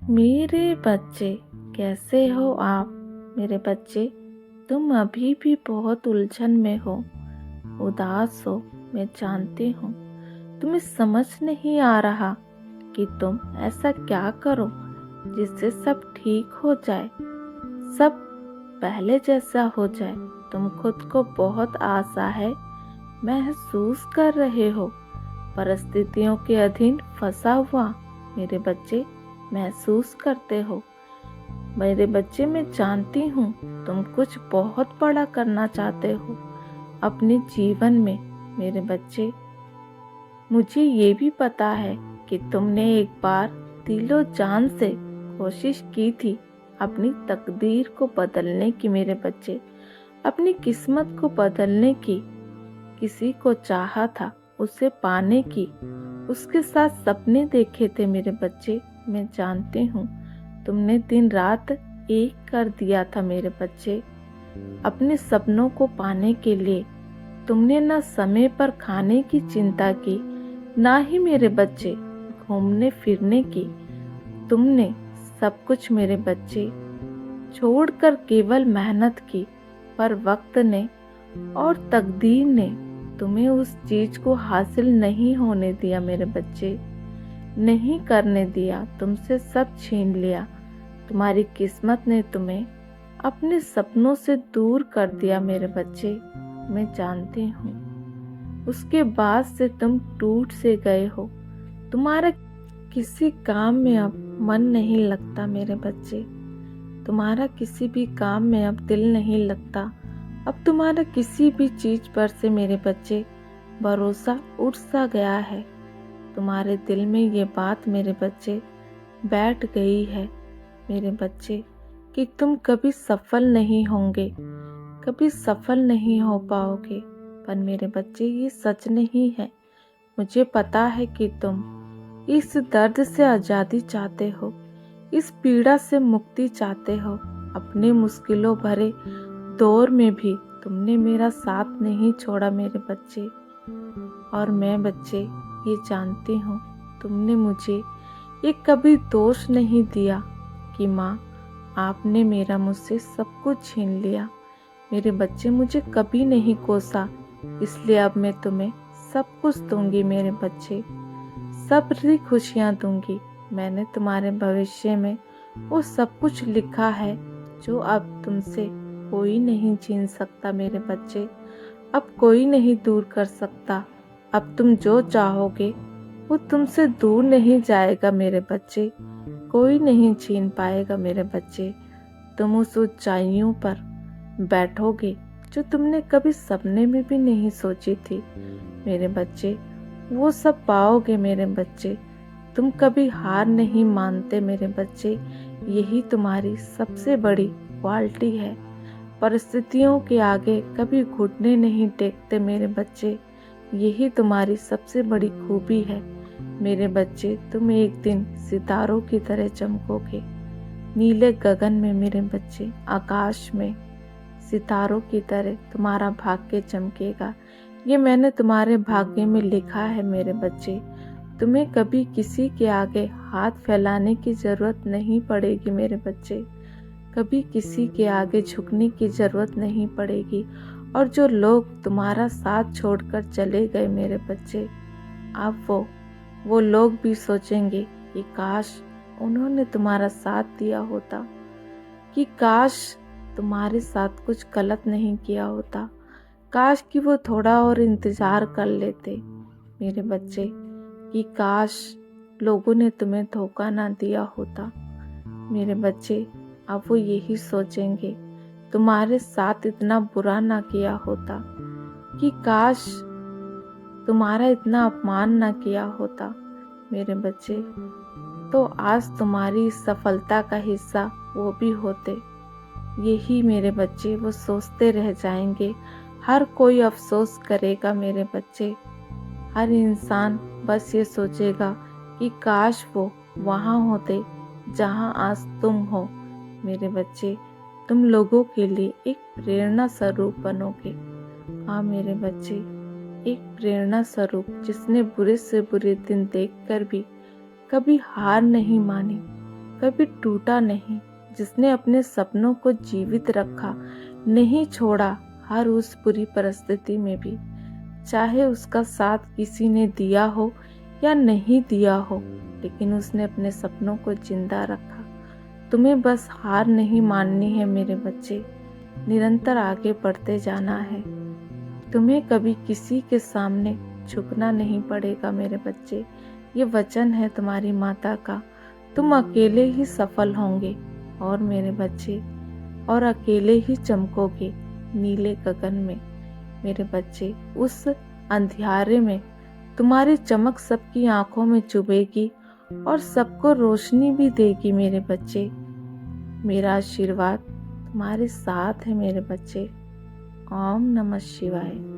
मेरे बच्चे, कैसे हो आप? मेरे बच्चे, तुम अभी भी बहुत उलझन में हो, उदास हो। मैं जानती हूँ। तुम्हें समझ नहीं आ रहा कि तुम ऐसा क्या करो जिससे सब ठीक हो जाए, सब पहले जैसा हो जाए। तुम खुद को बहुत असहाय महसूस कर रहे हो, परिस्थितियों के अधीन फंसा हुआ। मेरे बच्चे, महसूस करते हो। मेरे बच्चे, मैं जानती हूँ तुम कुछ बहुत बड़ा करना चाहते हो अपने जीवन में। मेरे बच्चे, मुझे ये भी पता है कि तुमने एक बार दिलो जान से कोशिश की थी अपनी तकदीर को बदलने की। मेरे बच्चे, अपनी किस्मत को बदलने की। किसी को चाहा था, उसे पाने की, उसके साथ सपने देखे थे। मेरे बच्चे, मैं जानती हूँ तुमने दिन रात एक कर दिया था। मेरे बच्चे, अपने सपनों को पाने के लिए तुमने न समय पर खाने की चिंता की, ना ही मेरे बच्चे घूमने फिरने की। तुमने सब कुछ मेरे बच्चे छोड़कर केवल मेहनत की, पर वक्त ने और तकदीर ने तुम्हें उस चीज को हासिल नहीं होने दिया। मेरे बच्चे, नहीं करने दिया, तुमसे सब छीन लिया। तुम्हारी किस्मत ने तुम्हें अपने सपनों से दूर कर दिया। मेरे बच्चे, मैं जानती हूँ। उसके बाद से तुम टूट से गए हो। तुम्हारा किसी काम में अब मन नहीं लगता। मेरे बच्चे, तुम्हारा किसी भी काम में अब दिल नहीं लगता। अब तुम्हारा किसी भी चीज पर से मेरे बच्चे भरोसा उठ सा गया है। तुम्हारे दिल में ये बात मेरे बच्चे बैठ गई है मेरे बच्चे, कि तुम कभी सफल नहीं होंगे, कभी सफल नहीं हो पाओगे। पर मेरे बच्चे, ये सच नहीं है। मुझे पता है कि तुम इस दर्द से आज़ादी चाहते हो, इस पीड़ा से मुक्ति चाहते हो। अपने मुश्किलों भरे दौर में भी तुमने मेरा साथ नहीं छोड़ा मेरे बच्चे। और मैं बच्चे ये जानती हूँ, तुमने मुझे एक कभी दोष नहीं दिया कि माँ, आपने मेरा मुझसे सब कुछ छीन लिया। मेरे बच्चे, मुझे कभी नहीं कोसा, इसलिए अब मैं तुम्हें सब कुछ दूंगी। मेरे बच्चे, सब खुशियाँ दूंगी। मैंने तुम्हारे भविष्य में वो सब कुछ लिखा है जो अब तुमसे कोई नहीं छीन सकता। मेरे बच्चे, अब कोई नहीं दूर कर सकता। अब तुम जो चाहोगे वो तुमसे दूर नहीं जाएगा। मेरे बच्चे, कोई नहीं छीन पाएगा। मेरे बच्चे, तुम उस ऊंचाइयों पर बैठोगे जो तुमने कभी सपने में भी नहीं सोची थी। मेरे बच्चे, वो सब पाओगे। मेरे बच्चे, तुम कभी हार नहीं मानते। मेरे बच्चे, यही तुम्हारी सबसे बड़ी क्वालिटी है। परिस्थितियों के आगे कभी घुटने नहीं टेकते। मेरे बच्चे, यही तुम्हारी सबसे बड़ी खूबी है। मेरे बच्चे, तुम एक दिन सितारों की तरह चमकोगे, नीले गगन में। मेरे बच्चे, आकाश में सितारों की तरह तुम्हारा भाग्य चमकेगा। ये मैंने तुम्हारे भाग्य में लिखा है। मेरे बच्चे, तुम्हें कभी किसी के आगे हाथ फैलाने की जरूरत नहीं पड़ेगी। मेरे बच्चे, कभी किसी के आगे झुकने की जरूरत नहीं पड़ेगी। और जो लोग तुम्हारा साथ छोड़कर चले गए मेरे बच्चे, अब वो लोग भी सोचेंगे कि काश उन्होंने तुम्हारा साथ दिया होता, कि काश तुम्हारे साथ कुछ गलत नहीं किया होता, काश कि वो थोड़ा और इंतजार कर लेते। मेरे बच्चे, कि काश लोगों ने तुम्हें धोखा ना दिया होता। मेरे बच्चे, अब वो यही सोचेंगे, तुम्हारे साथ इतना बुरा ना किया होता, कि काश तुम्हारा इतना अपमान ना किया होता। मेरे बच्चे, तो आज तुम्हारी सफलता का हिस्सा वो भी होते। यही मेरे बच्चे वो सोचते रह जाएंगे। हर कोई अफसोस करेगा। मेरे बच्चे, हर इंसान बस ये सोचेगा कि काश वो वहाँ होते जहाँ आज तुम हो। मेरे बच्चे, तुम लोगों के लिए एक प्रेरणा स्वरूप बनोगे। हाँ मेरे बच्चे, एक प्रेरणा स्वरूप जिसने बुरे से बुरे दिन देखकर भी कभी हार नहीं मानी, कभी टूटा नहीं, जिसने अपने सपनों को जीवित रखा, नहीं छोड़ा हर उस बुरी परिस्थिति में भी। चाहे उसका साथ किसी ने दिया हो या नहीं दिया हो, लेकिन उसने अपने सपनों को जिंदा रखा। तुम्हें बस हार नहीं माननी है मेरे बच्चे, निरंतर आगे बढ़ते जाना है। तुम्हें कभी किसी के सामने झुकना नहीं पड़ेगा मेरे बच्चे, ये वचन है तुम्हारी माता का। तुम अकेले ही सफल होंगे और मेरे बच्चे, और अकेले ही चमकोगे नीले गगन में मेरे बच्चे। उस अंधियारे में तुम्हारी चमक सबकी आंखों में चुभेगी और सबको रोशनी भी देगी मेरे बच्चे। मेरा आशीर्वाद तुम्हारे साथ है मेरे बच्चे। ओम नमः शिवाय।